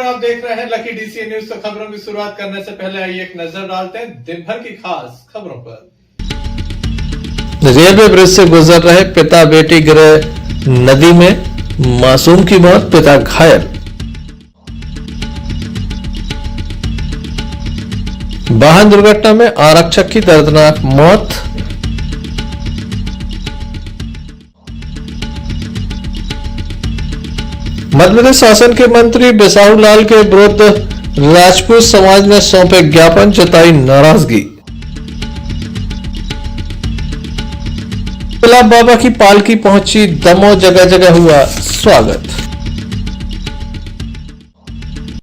नमस्कार, आप देख रहे हैं लकी डीसीएन न्यूज। तो खबरों की शुरुआत करने से पहले आइए एक नजर डालते हैं दिन भर की खास खबरों पर। रेलवे ब्रिज से गुजर रहे पिता बेटी गिरे नदी में, मासूम की मौत, पिता घायल। वाहन दुर्घटना में आरक्षक की दर्दनाक मौत। मध्य प्रदेश शासन के मंत्री बिसाहू लाल के विरुद्ध राजपूत समाज ने सौंपे ज्ञापन, जताई नाराजगी। गुलाब बाबा की पालकी पहुंची दमोह, जगह जगह हुआ स्वागत।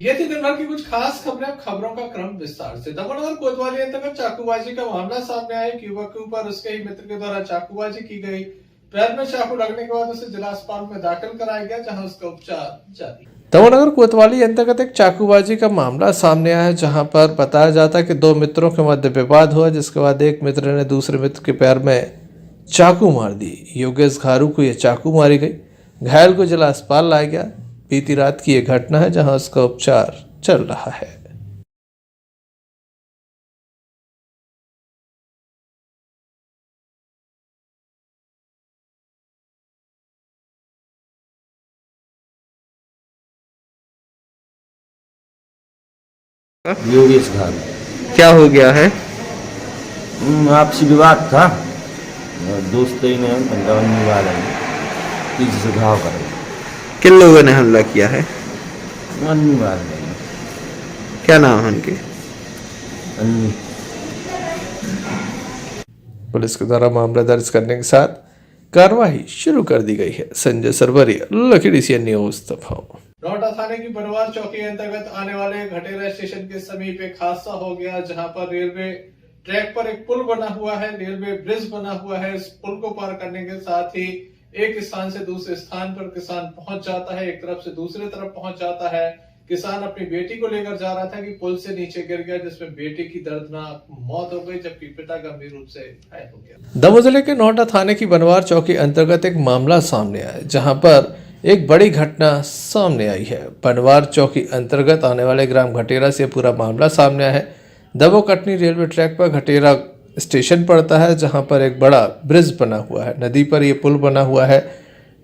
ये थी दिन भर की कुछ खास खबरें। खबरों का क्रम विस्तार से। दमोह कोतवाली अंतर्गत चाकूबाजी का मामला सामने आया। युवक के ऊपर उसके ही मित्र के द्वारा चाकूबाजी की गई। पैर में चाकू लगने के बाद उसे जिला अस्पताल में दाखिल कराया गया, जहां उसका उपचार जारी। दमोह कोतवाली अंतर्गत एक चाकूबाजी का मामला सामने आया है, जहां पर बताया जाता है कि दो मित्रों के मध्य विवाद हुआ, जिसके बाद एक मित्र ने दूसरे मित्र के पैर में चाकू मार दी। योगेश घारू को यह चाकू मारी गई। घायल को जिला अस्पताल लाया गया। बीती रात की यह घटना है, जहां उसका उपचार चल रहा है। योगेश घारू। क्या हो गया है? आपसी विवाद था। दोस्त ही ने पंजाब विवाद है, पीछे से घाव कर। किन लोगों ने हमला किया है? विवाद है। क्या नाम है उनके? पुलिस के द्वारा मामला दर्ज करने के साथ कार्रवाई शुरू कर दी गई है। Sanjay Sarwariya, Lucky DCN news, Damoh. Noida थाने की बनवार चौकी अंतर्गत आने वाले घटेरा स्टेशन के समीप एक हादसा हो गया, जहां पर रेलवे ट्रैक पर एक पुल बना हुआ है, रेलवे ब्रिज बना हुआ है। इस पुल को पार करने के साथ ही एक स्थान से दूसरे स्थान पर किसान पहुंच जाता है, एक तरफ से दूसरे तरफ पहुंच जाता है। किसान अपनी बेटी को लेकर जा रहा था कि पुल से नीचे गिर गया, जिसमें बेटी की दर्दनाक मौत हो गई, जबकि पिता गंभीर रूप से घायल हो गया। दमोह जिले के नोएडा थाने की बनवार चौकी अंतर्गत एक मामला सामने आया, जहां पर एक बड़ी घटना सामने आई है। बनवार चौकी अंतर्गत आने वाले ग्राम घटेरा से पूरा मामला सामने आया है। दमोह कटनी रेलवे ट्रैक पर घटेरा स्टेशन पड़ता है, जहां पर एक बड़ा ब्रिज बना हुआ है। नदी पर यह पुल बना हुआ है,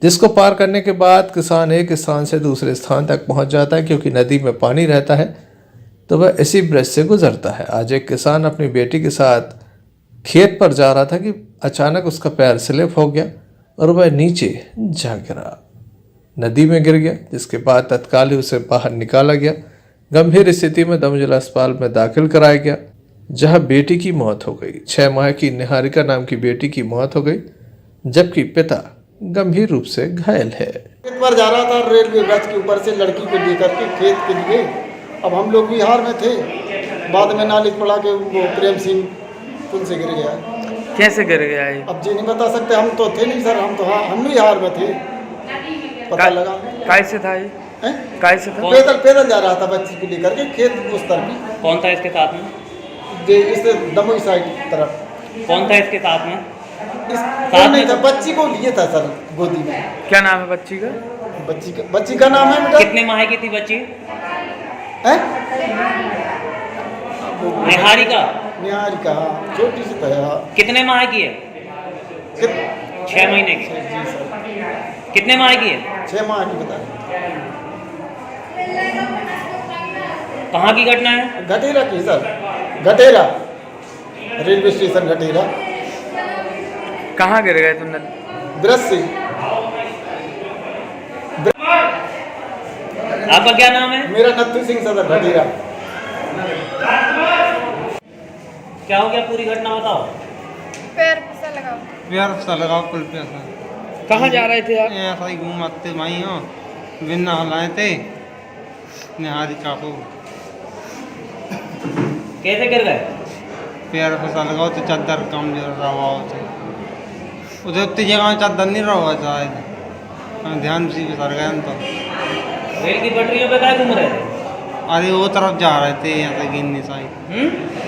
जिसको पार करने के बाद किसान एक स्थान से दूसरे स्थान तक पहुंच जाता है। क्योंकि नदी में पानी रहता है, तो वह इसी ब्रिज से गुजरता है। आज एक किसान अपनी बेटी के साथ खेत पर जा रहा था कि अचानक उसका पैर स्लिप हो गया और वह नीचे जा गिरा, नदी में गिर गया, जिसके बाद तत्काल ही उसे बाहर निकाला गया। गंभीर स्थिति में दमोह जिला अस्पताल में दाखिल कराया गया, जहां बेटी की मौत हो गई। 6 माह की निहारिका नाम की बेटी की मौत हो गई, जबकि पिता गंभीर रूप से घायल है। खेत पर जा रहा था रेलवे ब्रिज के ऊपर से लड़की को लेकर के खेत के लिए। अब हम लोग बिहार में थे, बाद में नॉलेज पड़ा कि वो प्रेम सिंह पुल से गिर गया। कैसे गिर गया है? अब जी नहीं बता सकते, हम तो थे नहीं सर, हम तो हाँ हम बिहार में थे। पता लगा कैसे था ये? कैसे था? पैदल जा रहा था बच्ची को लेकर के खेत उस तरफ। कौन था इसके साथ में? जे इस दमोह साइड तरफ। कौन था इसके साथ में? साथ नहीं था, बच्ची को लिए था सर गोदी में। क्या नाम है बच्ची का? बच्ची का नाम है बेटा। कितने माह की थी बच्ची? हैं? निहारिका। निहारिका, हाँ, छोटी सी था। हाँ। कितने माह की है? 6 महीने की। जी सर। कितने माह की है? 6 माह की बता। कहाँ की घटना है? घटेरा की सर, घटेरा रेलवे स्टेशन घटेरा। कहाँ गिर गए तुमने? ब्रज से। आपका क्या नाम है? मेरा नत्थू सिंह सदर घटेरा। क्या हो गया, पूरी घटना बताओ। पैर फिसल लगाओ। पैर फिसल लगाओ, पुल पे ऐसा। कहाँ जा रहे थे आप? ऐसा ही घूमते भाई हो, बिना हलाए थे निहारिका को। कैसे गिर गए? पैर फिसल लगाओ तो चादर कम रहा थे, उधर उतनी जगह में चादर नहीं रहा शायद, हम ध्यान से फिसल गए तो। रेल की पटरियों पे क्या घूम रहे थे? अरे वो तरफ जा रहे थे, यहाँ से गिननी साइड,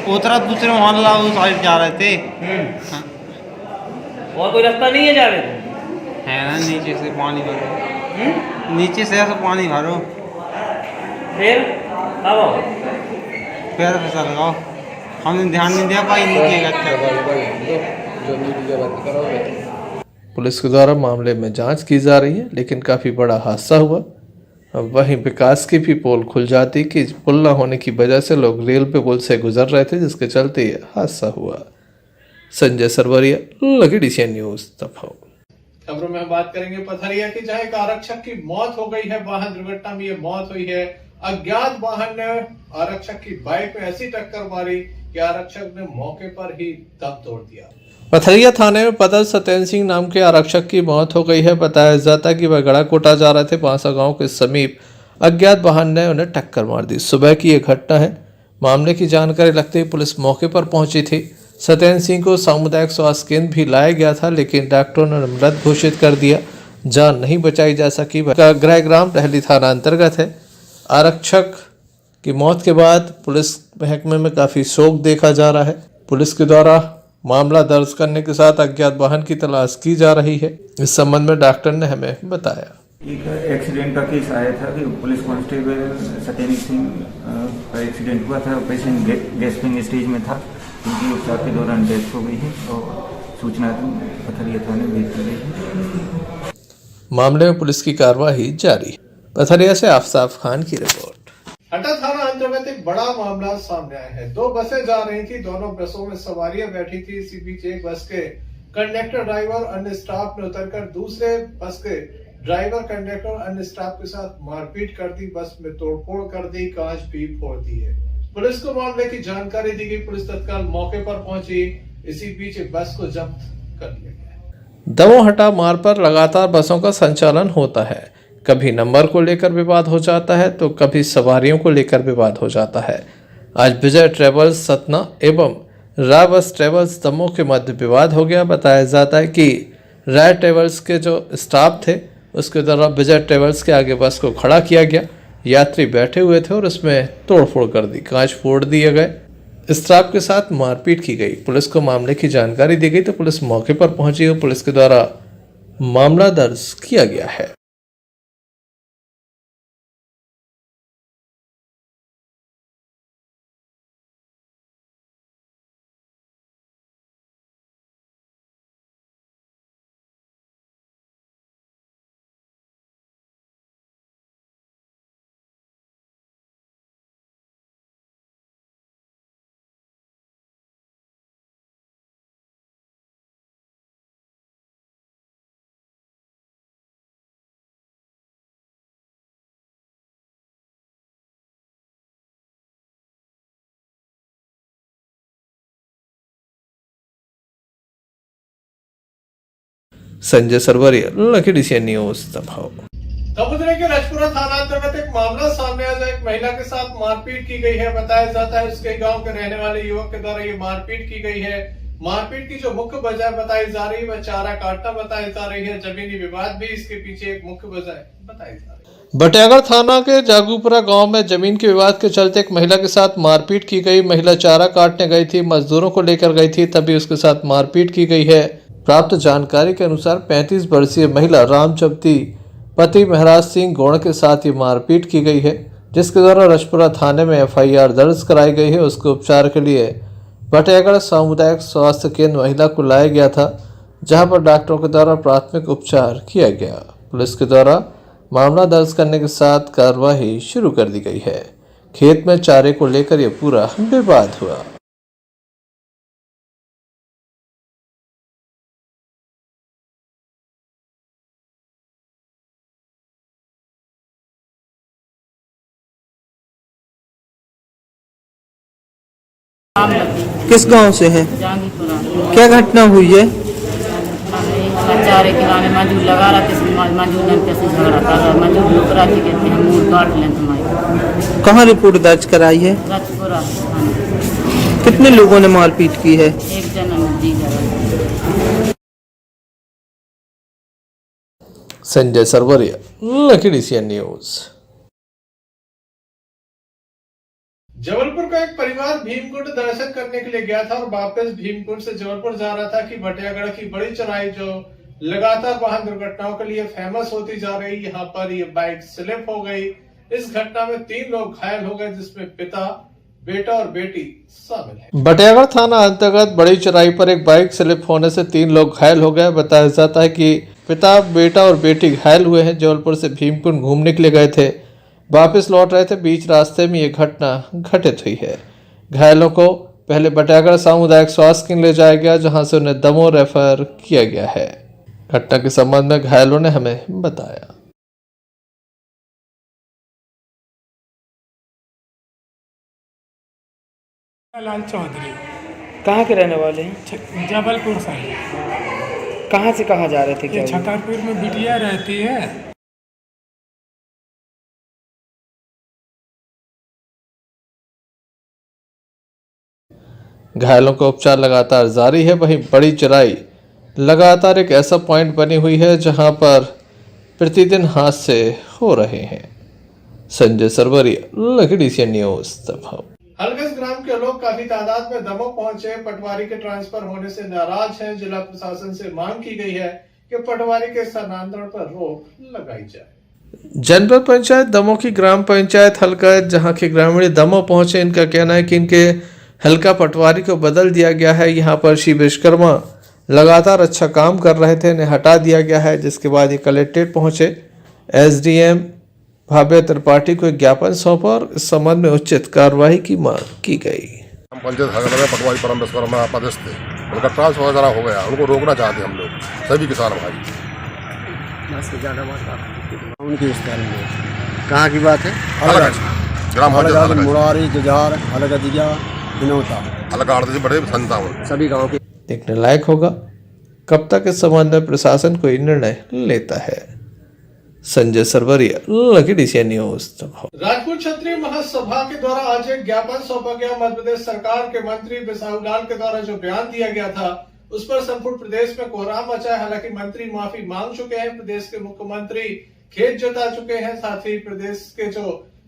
वो तरफ दूसरे मोहल्ला उस साइड जा रहे थे। हाँ। और कोई रास्ता नहीं है जावे को? है ना, नीचे से पानी भरो, नीचे से ऐसा पानी भरो। फिर अब आओ। पैर फिसल गया। हमने ध्यान नहीं दिया भाई नीचे पुलिस के द्वारा मामले में जांच की जा रही है, लेकिन काफ़ी बड़ा हादसा हुआ। अब वहीं विकास की भी पोल खुल जाती कि पुल न होने की वजह से लोग रेल पे पुल से गुजर रहे थे, जिसके चलते ये हादसा हुआ। Sanjay Sarwariya, Lucky DCN news, दफाओ। खबरों में हम बात करेंगे पथरिया की, जहां एक आरक्षक की मौत हो गई है। वाहन दुर्घटना में ये मौत हुई है। अज्ञात वाहन ने आरक्षक की बाइक में ऐसी टक्कर मारी कि आरक्षक ने मौके पर ही दम तोड़ दिया। पथरिया थाने में पदस्थ सत्येंद्र सिंह नाम के आरक्षक की मौत हो गई है। बताया जाता है कि वह गड़ाकोटा जा रहे थे। पांसा गांव के समीप अज्ञात वाहन ने उन्हें टक्कर मार दी। सुबह की यह घटना है। मामले की जानकारी लगते ही पुलिस मौके पर पहुंची थी। सत्येंद्र सिंह को सामुदायिक स्वास्थ्य केंद्र भी लाया गया था, लेकिन डॉक्टरों ने मृत घोषित कर दिया। जान नहीं बचाई जा सकी। गृहग्राम टहली थाना अंतर्गत है। आरक्षक की मौत के बाद पुलिस महकमे में काफ़ी शोक देखा जा रहा है। पुलिस के द्वारा मामला दर्ज करने के साथ अज्ञात वाहन की तलाश की जा रही है। इस संबंध में डॉक्टर ने हमें बताया। एक एक्सीडेंट का केस आया था कि पुलिस कांस्टेबल सत्येंद्र सिंह का एक्सीडेंट हुआ था। पेशेंट गैस्पिंग स्टेज में था, उनकी उपचार के दौरान डेथ हो गई है और सूचना पथरिया थाने भेज दी गई है। मामले में पुलिस की कार्रवाई जारी है। पथरिया से आफताब खान की रिपोर्ट। हटा थाना अंतर्गत एक बड़ा मामला सामने आया है। दो बसें जा रही थी, दोनों बसों में सवारियां बैठी थी। इसी बीच एक बस के कंडक्टर, ड्राइवर, अन्य स्टाफ ने उतरकर दूसरे बस के ड्राइवर, कंडक्टर और अन्य स्टाफ के साथ मारपीट कर दी। बस में तोड़फोड़ कर दी, कांच भी फोड़ दी है। पुलिस को मामले की जानकारी दी गई। पुलिस तत्काल मौके पर पहुंची। इसी बीच बस को जब्त कर लिया गया। दमोह हटा मार्ग पर लगातार बसों का संचालन होता है। कभी नंबर को लेकर विवाद हो जाता है तो कभी सवारियों को लेकर विवाद हो जाता है। आज विजय ट्रेवल्स सतना एवं राय बस ट्रेवल्स दमोह के मध्य विवाद हो गया। बताया जाता है कि राय ट्रेवल्स के जो स्टाफ थे उसके द्वारा विजय ट्रेवल्स के आगे बस को खड़ा किया गया। यात्री बैठे हुए थे और उसमें तोड़फोड़ कर दी, कांच फोड़ दिए गए। स्टाफ के साथ मारपीट की गई। पुलिस को मामले की जानकारी दी गई तो पुलिस मौके पर पहुंची और पुलिस के द्वारा मामला दर्ज किया गया है। Sanjay Sarwariya, Lucky DCN news, Damoh. कबूतरे के रजपुरा थाना अंतर्गत एक मामला सामने आया, जहां एक महिला के साथ मारपीट की गई है। बताया जाता है उसके गांव के रहने वाले युवक के द्वारा ये मारपीट की गई है। मारपीट की जो मुख्य वजह बताई जा रही है वह चारा काटना बताई जा रही है। जमीनी विवाद भी इसके पीछे एक मुख्य वजह बताई जा रही है। बटियागढ़ थाना के जागूपुरा गांव में जमीन के विवाद के चलते एक महिला के साथ मारपीट की गई। महिला चारा काटने गई थी, मजदूरों को लेकर गई थी, तभी उसके साथ मारपीट की गई है। प्राप्त जानकारी के अनुसार 35 वर्षीय महिला रामचवती पति महाराज सिंह गौड़ के साथ ये मारपीट की गई है, जिसके द्वारा रजपुरा थाने में FIR दर्ज कराई गई है। उसके उपचार के लिए बटियागढ़ सामुदायिक स्वास्थ्य केंद्र महिला को लाया गया था, जहां पर डॉक्टरों के द्वारा प्राथमिक उपचार किया गया। पुलिस के द्वारा मामला दर्ज करने के साथ कार्रवाई शुरू कर दी गई है। खेत में चारे को लेकर यह पूरा विवाद हुआ। किस गांव से है? जहांगीरपुरा। क्या घटना हुई है? चारे खिलाने मजदूर लगा रहा थे, मजदूर ने कैसे झगड़ा कर रहा, मजदूर लोग रहा थे, कहते हैं मूड काट लें तुम्हारी। कहाँ रिपोर्ट दर्ज कराई है? रजपुरा। कितने लोगों ने मारपीट की है? एक जना जी जगह। Sanjay Sarwariya, Lucky DCN News. Jabalpur का एक परिवार भीमकुंड दर्शन करने के लिए गया था और वापस भीमकुंड से जबलपुर जा रहा था कि बटियागढ़ की बड़ी चौराही जो लगातार वाहन दुर्घटनाओं के लिए फेमस होती जा रही, यहाँ पर ये बाइक स्लिप हो गई। इस घटना में 3 लोग घायल हो गए, जिसमें पिता, बेटा और बेटी शामिल है। बटियागढ़ थाना अंतर्गत बड़ी चौराही पर एक बाइक स्लिप होने से 3 लोग घायल हो गए। बताया जाता है कि पिता, बेटा और बेटी घायल हुए हैं। जबलपुर से भीमकुंड घूमने के लिए गए थे, वापस लौट रहे थे, बीच रास्ते में ये घटना घटित हुई है। घायलों को पहले बटियागढ़ सामुदायिक स्वास्थ्य केंद्र ले जाया गया, जहां से उन्हें दमोह रेफर किया गया है। घटना के संबंध में घायलों ने हमें बताया। लाल चौधरी कहाँ के रहने वाले हैं? जबलपुर से। कहाँ से कहाँ जा रहे थे? क्या ये छतरपुर में बिटिया रहती है। घायलों का उपचार लगातार जारी है। वहीं बड़ी चौराही लगातार एक ऐसा पॉइंट बनी हुई है जहां पर प्रतिदिन हादसे हो रहे हैं। संजय सरवरिया, लकड़ी से न्यूज दमोह। हलगस ग्राम के लोग काफी तादाद में दमोह पहुंचे। पटवारी के ट्रांसफर होने से नाराज हैं। जिला प्रशासन से मांग की गई है कि पटवारी के स्थानांतरण पर रोक लगाई जाए। जनपद पंचायत दमोह की ग्राम पंचायत हल्का, जहां के ग्रामीण दमोह पहुंचे। इनका कहना है कि इनके हल्का पटवारी को बदल दिया गया है। यहां पर श्री विश्वकर्मा लगातार अच्छा काम कर रहे थे, इन्हें हटा दिया गया है। जिसके बाद ये कलेक्ट्रेट पहुंचे। एसडीएम भाव्य त्रिपाठी को एक ज्ञापन सौंपा और इस संबंध में उचित कार्रवाई की मांग की गई। पंचायत हल्का में पटवारी परम विश्वकर्मा पदस्थ थे, उनका ट्रांसफर वगैरह हो गया, उनको रोकना चाहते हम लोग सभी किसान भाई। उनकी कहाँ की बात है? ग्राम पंचायत मुरारी, जुझार, अलगदिया, बिनौता, अलगाड़ से बड़े संता सभी गाँव के। देखने लायक होगा कब तक इस संबंध में प्रशासन कोई निर्णय लेता है। संजय सरवरिया, लकड़ी से न्यूज दमोह। राजपूत क्षत्रिय महासभा के द्वारा आज एक ज्ञापन सौंपा गया। मध्य प्रदेश सरकार के मंत्री बिसाहू लाल के द्वारा जो बयान दिया गया था, उस पर संपूर्ण प्रदेश में कोहराम मचा है। हालांकि मंत्री माफी मांग चुके हैं, प्रदेश के मुख्यमंत्री खेद जता चुके हैं। साथ ही प्रदेश के जो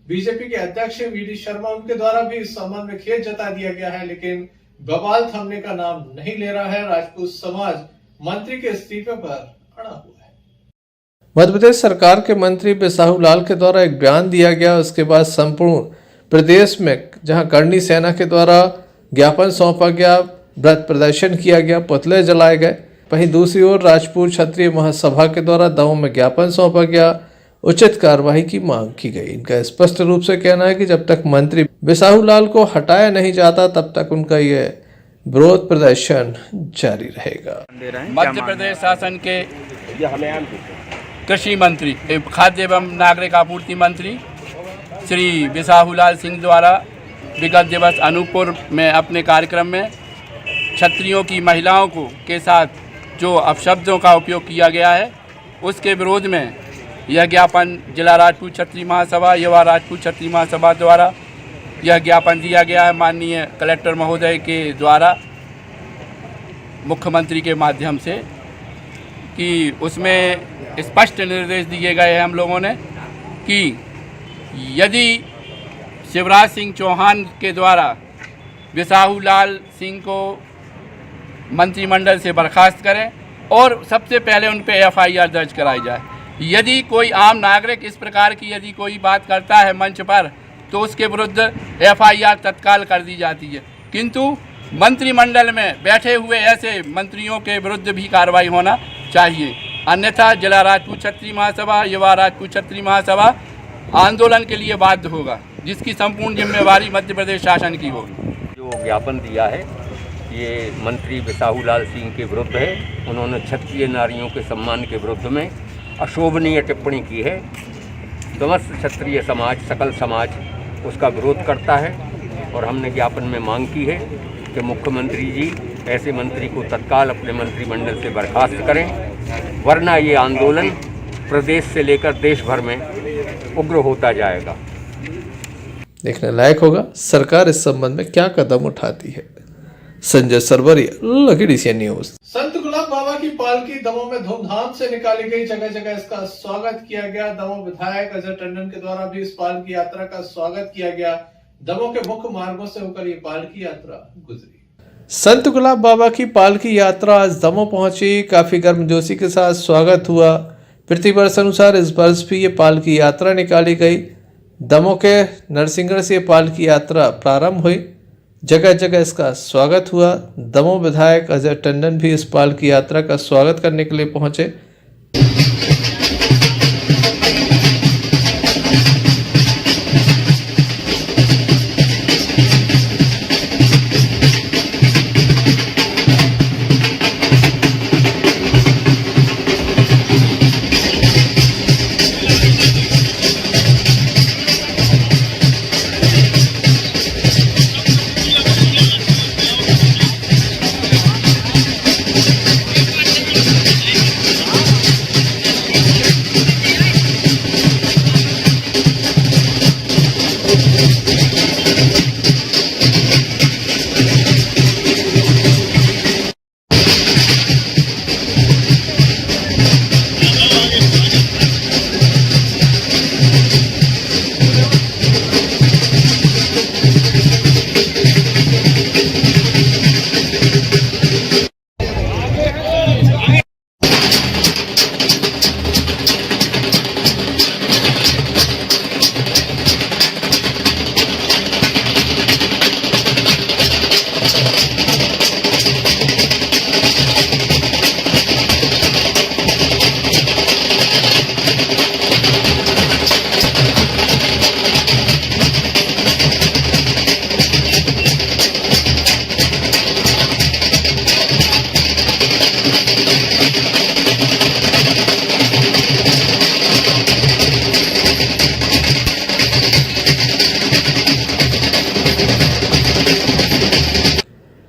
बीजेपी के अध्यक्ष वीडी शर्मा, उनके द्वारा भी इस संबंध में खेद जता दिया गया है, लेकिन बवाल थमने का नाम नहीं ले रहा है। राजपूत समाज मंत्री के इस्तीफे पर अड़ा हुआ है। मध्य प्रदेश सरकार के मंत्री बिसाहू लाल के द्वारा एक बयान दिया गया। उसके बाद संपूर्ण प्रदेश में जहां करणी सेना के द्वारा ज्ञापन सौंपा गया, व्रत प्रदर्शन किया गया, पुतले जलाए गए। वहीं दूसरी ओर राजपूत क्षत्रिय महासभा के द्वारा दमोह में ज्ञापन सौंपा गया, उचित कार्रवाई की मांग की गई। इनका स्पष्ट रूप से कहना है कि जब तक मंत्री बिसाहू लाल को हटाया नहीं जाता, तब तक उनका ये विरोध प्रदर्शन जारी रहेगा। मध्य प्रदेश शासन के कृषि मंत्री, खाद्य एवं नागरिक आपूर्ति मंत्री श्री बिसाहू लाल सिंह द्वारा विगत दिवस अनूपपुर में अपने कार्यक्रम में क्षत्रियों की महिलाओं को के साथ जो अपशब्दों का उपयोग किया गया है, उसके विरोध में यह ज्ञापन जिला राजपूत क्षत्रिय महासभा, युवा राजपूत क्षत्रिय महासभा द्वारा यह ज्ञापन दिया गया है माननीय कलेक्टर महोदय के द्वारा मुख्यमंत्री के माध्यम से, कि उसमें स्पष्ट निर्देश दिए गए हैं हम लोगों ने कि यदि शिवराज सिंह चौहान के द्वारा बिसाहू लाल सिंह को मंत्रिमंडल से बर्खास्त करें और सबसे पहले उन पे एफआईआर दर्ज कराई जाए। यदि कोई आम नागरिक इस प्रकार की यदि कोई बात करता है मंच पर, तो उसके विरुद्ध एफआईआर तत्काल कर दी जाती है। किंतु मंत्रिमंडल में बैठे हुए ऐसे मंत्रियों के विरुद्ध भी कार्रवाई होना चाहिए, अन्यथा जिला राजपूत क्षत्रिय महासभा, युवा राजपूत क्षत्रिय महासभा आंदोलन के लिए बाध्य होगा, जिसकी संपूर्ण जिम्मेवारी मध्य प्रदेश शासन की होगी। जो ज्ञापन दिया है ये मंत्री बिसाहू लाल सिंह के विरुद्ध है। उन्होंने क्षत्रिय नारियों के सम्मान के विरुद्ध में अशोभनीय टिप्पणी की है। समस्त क्षत्रिय समाज, सकल समाज उसका विरोध करता है और हमने ज्ञापन में मांग की है कि मुख्यमंत्री जी ऐसे मंत्री को तत्काल अपने मंत्रिमंडल से बर्खास्त करें, वरना ये आंदोलन प्रदेश से लेकर देश भर में उग्र होता जाएगा। देखने लायक होगा सरकार इस संबंध में क्या कदम उठाती है। संजय सरवरिया, लकड़ी से न्यूज। संत गुलाब बाबा की पालकी दमोह में धूमधाम से निकाली गई, जगह जगह इसका स्वागत किया गया। दमोह विधायक अजय टंडन के द्वारा भी इस पालकी यात्रा का स्वागत किया गया। दमोह के मुख्य मार्गों से होकर ये पालकी यात्रा गुजरी। संत गुलाब बाबा की पालकी यात्रा आज दमोह पहुंची, काफी गर्मजोशी के साथ स्वागत हुआ। प्रतिवर्ष अनुसार इस वर्ष भी ये पालकी यात्रा निकाली गई। दमोह के नरसिंहगढ़ से पालकी यात्रा प्रारंभ हुई। जगह जगह इसका स्वागत हुआ। दमोह विधायक अजय टंडन भी इस पालकी यात्रा का स्वागत करने के लिए पहुंचे।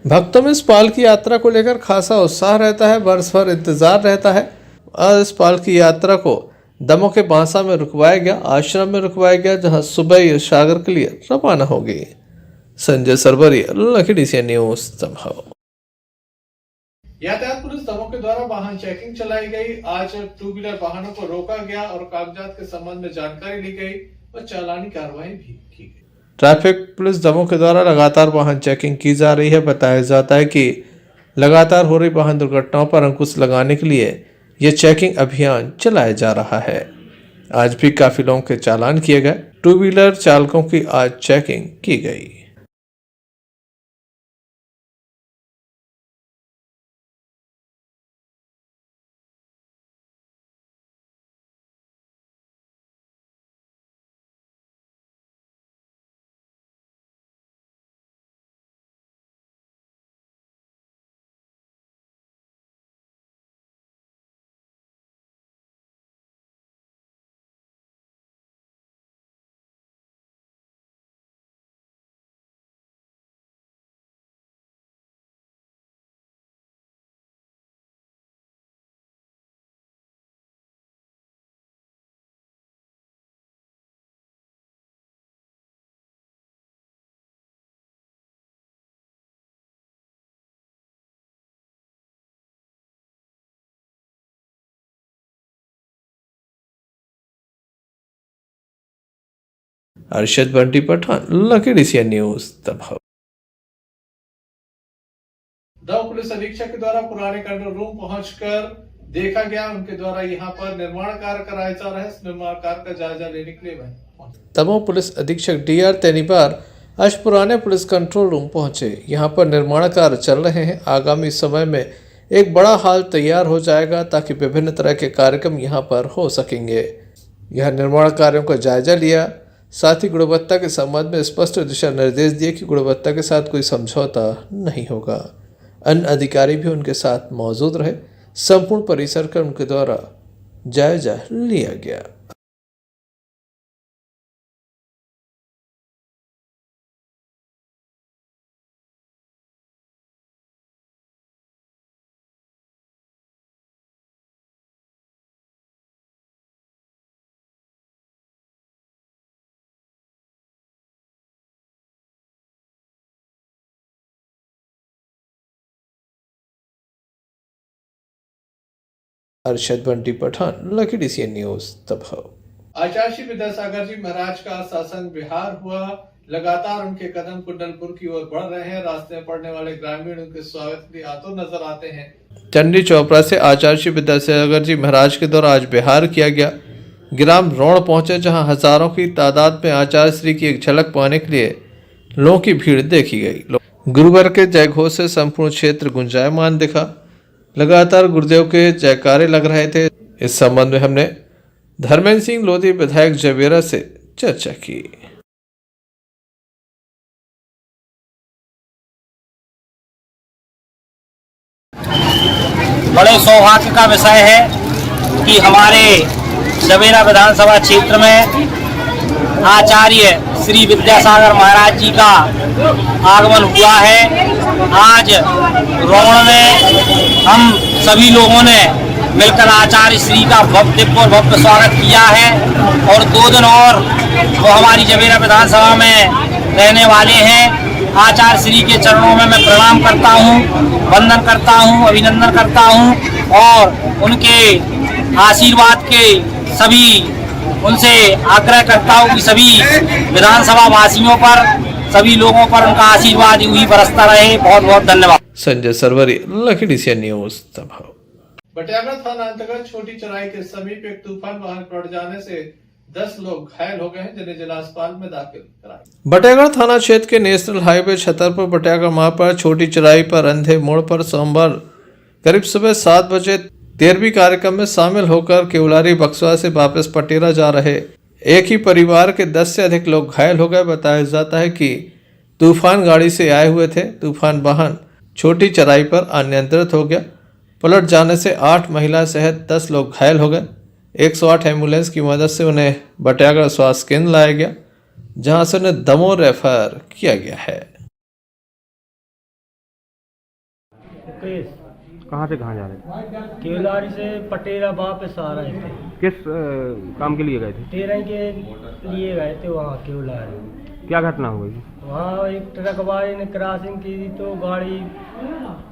भक्तों में इस पालकी यात्रा को लेकर खासा उत्साह रहता है, वर्ष भर इंतजार रहता है। आज इस पालकी यात्रा को दमोह के बांसा में रुकवाया गया, आश्रम में रुकवाया गया, जहां सुबह ये सागर के लिए रवाना होगी। Sanjay Sarwariya, Lucky DCN news, Damoh. यातायात पुलिस दमोह के द्वारा वाहन चेकिंग चलाई गई। आज 2 व्हीलर वाहनों को रोका गया और कागजात के संबंध में जानकारी ली गई और चालानी कार्रवाई भी की गई। ट्रैफिक पुलिस दमोह के द्वारा लगातार वाहन चेकिंग की जा रही है। बताया जाता है कि लगातार हो रही वाहन दुर्घटनाओं पर अंकुश लगाने के लिए यह चेकिंग अभियान चलाया जा रहा है। आज भी काफी लोगों के चालान किए गए। 2 व्हीलर चालकों की आज चेकिंग की गई। Arshad Bunty Pathan, Lucky DCN news, Damoh. Damoh police अधीक्षक के द्वारा पुराने कंट्रोल रूम पहुंचकर देखा गया। उनके द्वारा यहां पर निर्माण कार्य कराया जा रहा है। इस निर्माण कार्य का जायजा लेने के लिए वह दमोह पुलिस अधीक्षक DR तेनीबार आज पुराने पुलिस कंट्रोल रूम पहुंचे। यहां पर निर्माण कार्य चल रहे हैं। आगामी समय में एक बड़ा हॉल तैयार हो जाएगा ताकि विभिन्न तरह के कार्यक्रम यहां पर हो सकेंगे। यह निर्माण कार्यों का जायजा लिया, साथ ही गुणवत्ता के संबंध में स्पष्ट दिशा निर्देश दिए कि गुणवत्ता के साथ कोई समझौता नहीं होगा। अन्य अधिकारी भी उनके साथ मौजूद रहे। संपूर्ण परिसर का उनके द्वारा जायजा लिया गया। Arshad Bunty Pathan, Lucky DCN news, Damoh. Acharya Vidyasagar ji Maharaj का शासन विहार हुआ। लगातार उनके कदम कुंडलपुर की ओर बढ़ रहे हैं। रास्ते में पड़ने वाले ग्रामीण उनके स्वागत के लिए आतुर नजर आते हैं। चंडी चौपड़ा से आचार्य विद्यासागर जी महाराज के द्वारा आज विहार किया गया। ग्राम रौण पहुंचे, जहां हजारों की तादाद में आचार्य श्री की एक झलक पाने के लिए लोगों की भीड़ देखी गई। गुरुवार के जयघोष से संपूर्ण क्षेत्र गुंजायमान दिखा। लगातार गुरुदेव के जयकारे लग रहे थे। इस संबंध में हमने धर्मेंद्र सिंह लोधी विधायक जवेरा से चर्चा की। बड़े सौभाग्य का विषय है कि हमारे जवेरा विधानसभा क्षेत्र में आचार्य श्री विद्यासागर महाराज जी का आगमन हुआ है। आज रौण में हम सभी लोगों ने मिलकर आचार्य श्री का भव्य और भव्य स्वागत किया है और 2 दिन और वो हमारी जवेरा विधानसभा में रहने वाले हैं। आचार्य श्री के चरणों में मैं प्रणाम करता हूँ, वंदन करता हूँ, अभिनंदन करता हूँ और उनके आशीर्वाद के सभी उनसे आग्रह करता हूँ कि सभी विधानसभा वासियों पर, सभी लोगों पर उनका आशीर्वाद यूं ही बरसता रहे। बहुत बहुत धन्यवाद। संजय सरवरी, लखीडीसी न्यूज दबाव। बटियागढ़ थाना अंतर्गत छोटी चराई के समीप एक तूफान वाहन पलट जाने से 10 लोग घायल हो गए हैं, जिन्हें जिला अस्पताल में दाखिल कराया। बटियागढ़ थाना क्षेत्र के नेशनल हाईवे छतरपुर बटियागढ़ मार्ग पर छोटी चराई पर अंधे मोड़ पर सोमवार करीब सुबह 7 बजे 13वीं कार्यक्रम में शामिल होकर केवलारी बक्सवा से वापस पटेरा जा रहे एक ही परिवार के 10 से अधिक लोग घायल हो गए। बताया जाता है कि तूफान गाड़ी से आए हुए थे। तूफान वाहन छोटी चराई पर अनियंत्रित हो गया। पलट जाने से 8 महिला सहित 10 लोग घायल हो गए। 108 एम्बुलेंस की मदद से उन्हें बटियागढ़ स्वास्थ्य केंद्र लाया गया, जहां से उन्हें दमोह रेफर किया गया है। कहाँ से कहाँ जा रहे थे? केवलारी से पटेरा वापस आ रहे थे। किस काम के लिए गए थे? टेरई के लिए गए थे वहाँ केवलारी। क्या घटना हुई? वहाँ एक ट्रक वाले ने क्रॉसिंग की थी तो गाड़ी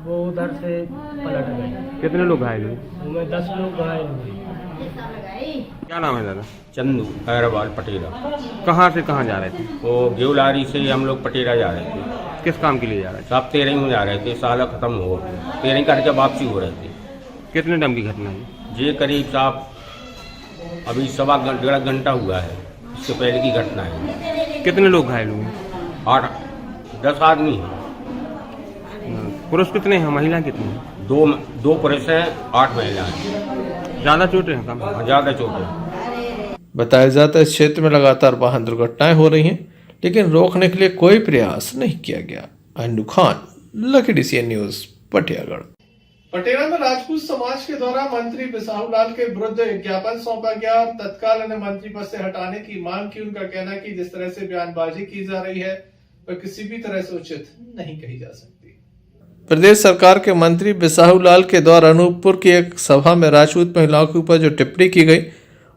वो उधर से पलट गई। कितने लोग घायल हुए? उसमें 10 लोग घायल हुए। क्या नाम है दादा? चंदू अग्रवाल पटेरा। कहाँ से कहाँ जा रहे थे? वो गेवलारी से हम लोग पटेरा जा रहे थे। किस काम के लिए जा रहे थे? सब 13 में जा रहे थे, साल खत्म हो 13 करके वापसी हो रहे थे। कितने टाइम की घटना है? ये करीब साहब अभी 1.5 घंटा हुआ है, इससे पहले की घटना है। कितने लोग घायल हुए? 10 आदमी हैं। पुरुष कितने हैं, महिला कितनी हैं? 2 पुरुष हैं, 8 महिला हैं। ज़्यादा चोटें हैं कम? ज़्यादा चोटें। बताया जाता है इस क्षेत्र में लगातार वाहन दुर्घटनाएं हो रही हैं, लेकिन रोकने के लिए कोई प्रयास नहीं किया गया। अन्नू खान, लखीडीसी न्यूज, पटियागढ़। पटेरा में राजपूत समाज के द्वारा मंत्री बिसाहू लाल के विरुद्ध एक ज्ञापन सौंपा गया और तत्काल उन्हें मंत्री पद से हटाने की मांग की। उनका कहना है कि जिस तरह से बयानबाजी की जा रही है वह किसी भी तरह से उचित नहीं कही जा सकती। प्रदेश सरकार के मंत्री बिसाहू लाल के द्वारा अनूपपुर की एक सभा में राजपूत महिलाओं के ऊपर जो टिप्पणी की गई,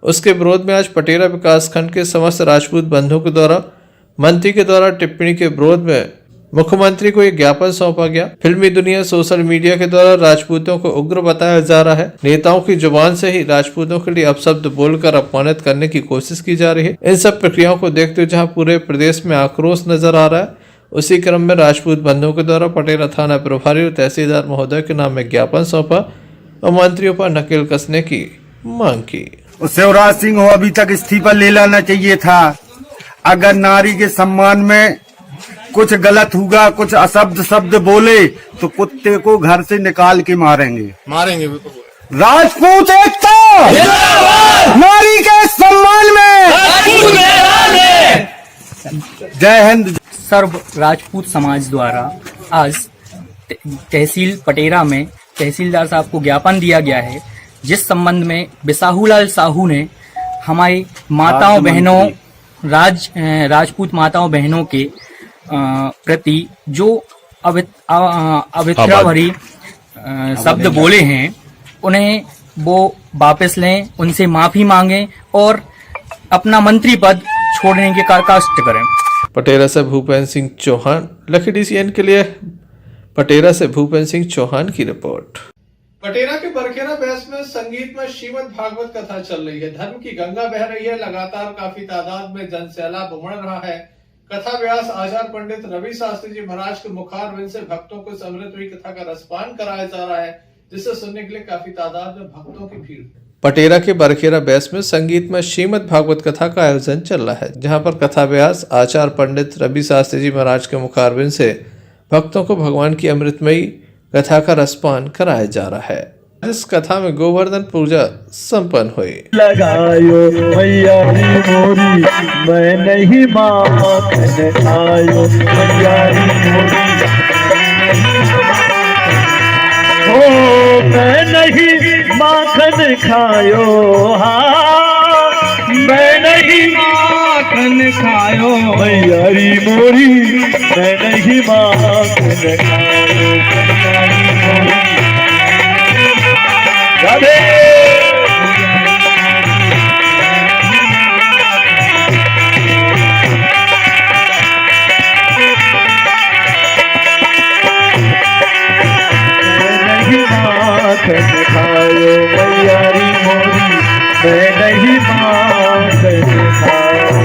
उसके विरोध में आज पटेरा विकासखंड के समस्त राजपूत बंधुओं के द्वारा मंत्री के द्वारा टिप्पणी के विरोध में मुख्यमंत्री को एक ज्ञापन सौंपा गया। फिल्मी दुनिया सोशल मीडिया के द्वारा राजपूतों को उग्र बताया जा रहा है। नेताओं की जुबान से ही राजपूतों के लिए अपशब्द बोलकर अपमानित करने की कोशिश की जा रही है। इन सब प्रक्रियाओं को देखते हुए जहां पूरे प्रदेश में आक्रोश नजर आ रहा है, उसी क्रम में राजपूत बंधुओं के द्वारा पटेरा थाना प्रभारी और तहसीलदार महोदय के नाम में ज्ञापन सौंपा और मंत्रियों पर नकेल कसने की मांग की। शिवराज सिंह हो अभी तक इस्तीफा ले लेना चाहिए था। अगर नारी के सम्मान में कुछ गलत होगा, कुछ अशब्द शब्द बोले तो कुत्ते को घर से निकाल के मारेंगे। राजपूत एकता, नारी के सम्मान में जय हिंद। सर्व राजपूत समाज द्वारा आज तहसील पटेरा में तहसीलदार साहब को ज्ञापन दिया गया है, जिस संबंध में बिसाहूलाल साहू ने हमारी माताओं बहनों राजपूत माताओं बहनों के प्रति जो अवित्रा भरी शब्द बोले हैं, उन्हें वो वापस लें, उनसे माफी मांगें और अपना मंत्री पद छोड़ने के कास्ट करें। पटेरा से भूपेंद्र सिंह चौहान, लखीडीसी के लिए पटेरा से भूपेंद्र सिंह चौहान की रिपोर्ट। पटेरा के बरखेरा बैस में संगीत में श्रीमद् भागवत कथा चल रही है। धर्म की गंगा बह रही है। लगातार काफी तादाद में जन सैलाब उमड़ रहा है। कथा व्यास आचार्य पंडित रवि शास्त्री जी महाराज के मुखारविंद से भक्तों को समृद्ध हुई कथा का रसपान कराया जा रहा है, जिसे सुनने के लिए काफी तादाद में भक्तों की भीड़ पटेरा के बरखेरा बैस में संगीतमय श्रीमद् भागवत कथा का आयोजन चल रहा है, जहां पर कथा व्यास आचार्य पंडित रवि शास्त्री जी महाराज के मुखारबिंद से भक्तों को भगवान की अमृतमयी कथा का रसपान कराया जा रहा है। इस कथा में गोवर्धन पूजा संपन्न हुई। लगायो मैया मोरी मैं नहीं माखन आयो मैया मोरी हो मैं नहीं माखन खायो हाँ मैं नहीं माखन खायो मैया मोरी मैं नहीं माखन खायो मैया मोरी राधे नहीं माखन खायो मैयारी मोरी मैं नहीं माखन खायो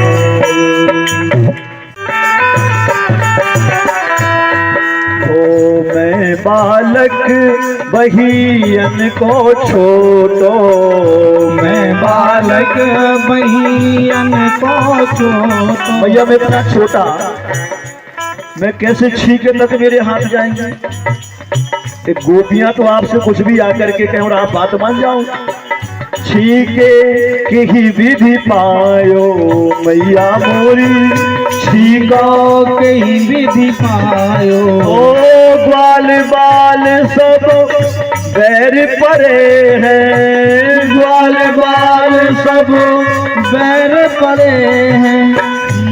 ओ मैं बालक बहियन को छोटो मैं बालक बहियन को छोटो भैया मैं इतना छोटा मैं कैसे छीके तक मेरे हाथ जाएंगे। एक गोपियां तो आपसे कुछ भी आकर के कहें और आप बात मान जाओ। छीके की ही विधि पायो मैया मोरी छीका के ही विधि पायो ओ ग्वाल बाल सब बैर परे हैं ग्वाल बाल सब बैर परे हैं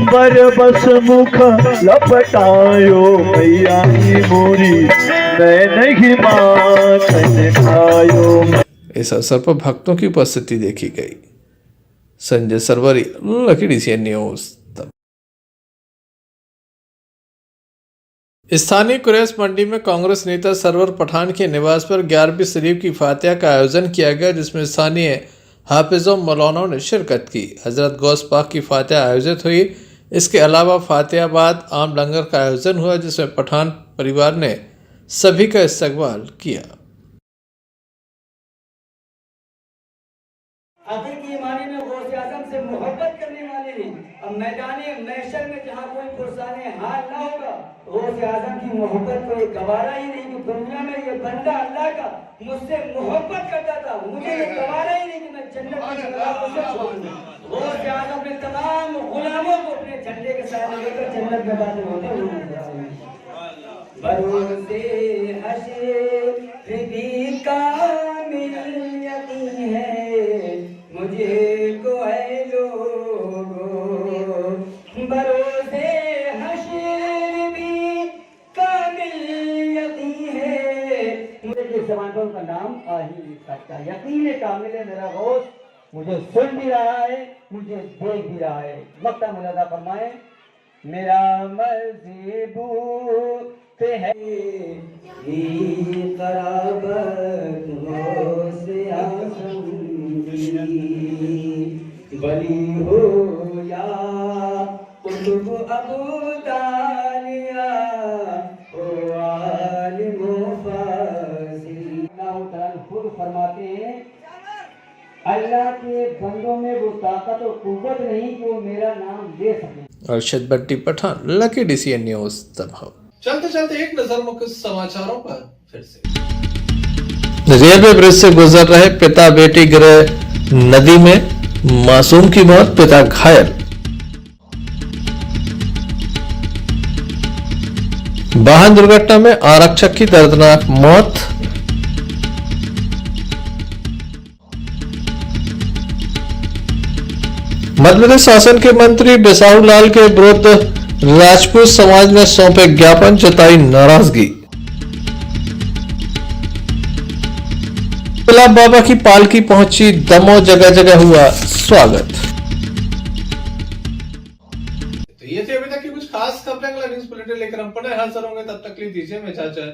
बरबस मुख लपटायो मैया मोरी मैं नहीं माखन खायो। इस अवसर पर भक्तों की उपस्थिति देखी गई। Sanjay Sarwari, lucky DCN news. स्थानीय कुरैश मंडी में कांग्रेस नेता सरवर पठान के निवास पर 11वीं शरीफ की फातिहा का आयोजन किया गया, जिसमें स्थानीय हाफिजों मौलानाओं ने शिरकत की। हजरत गौस पाक की फातिहा आयोजित हुई। इसके अलावा फातिहा बाद आम लंगर का आयोजन हुआ, जिसमें पठान परिवार ने सभी का इस्तकबाल किया। आखिर की मानी में गौसे आजम से मोहब्बत करने वाले हैं। अब मैदाने महशर में जहाँ कोई पुरसाने हाल ना होगा, गौसे आजम की मोहब्बत को ये गवारा ही नहीं कि दुनिया में ये बंदा अल्लाह का मुझसे मोहब्बत करता था, मुझे ये गवारा ही नहीं कि मैं जन्नत की शराब उसे छोड़ दूं। गौसे आजम ने तमाम गुलामों को अपने झंडे के साथ लेकर जन्नत में दाखिल होते हुए भरोसे हशर भी कामिल यकीन है मुझे को है लोगो भरोसे हशर भी कामिल यकीन है मुझे जिस जवान पर उनका नाम आ ही नहीं सकता। यकीन कामिल है मेरा गौस मुझे सुन भी रहा है, मुझे देख भी रहा है। मक्ता मुलादा फरमाए मेरा मज़हबू पे है कराबत से आज़म बली हो या कुतुब अबू दालिया ओ आलिम फाज़िल। खुद फरमाते हैं अल्लाह के बंदों में वो ताकत और कुव्वत नहीं कि वो मेरा नाम ले सके। अर्शद बट्टी पठान, लकी DCN न्यूज दबाव। चलते चलते एक नजर मुख्य समाचारों पर फिर से। रेलवे ब्रिज से गुजर रहे पिता बेटी गिरे नदी में, मासूम की मौत, पिता घायल। वाहन दुर्घटना में आरक्षक की दर्दनाक मौत। मध्य प्रदेश शासन के मंत्री बिसाहू लाल के विरुद्ध राजपूत समाज ने सौंपे ज्ञापन, जताई नाराजगी। गुलाब बाबा की पालकी पहुंची दमोह, जगह जगह हुआ स्वागत। तो ये थी अभी तक की कुछ खास खबरें। अगला न्यूज बुलेटिन लेकर हम पुनः हाजिर होंगे, तब तक के लिए दीजिए इजाजत।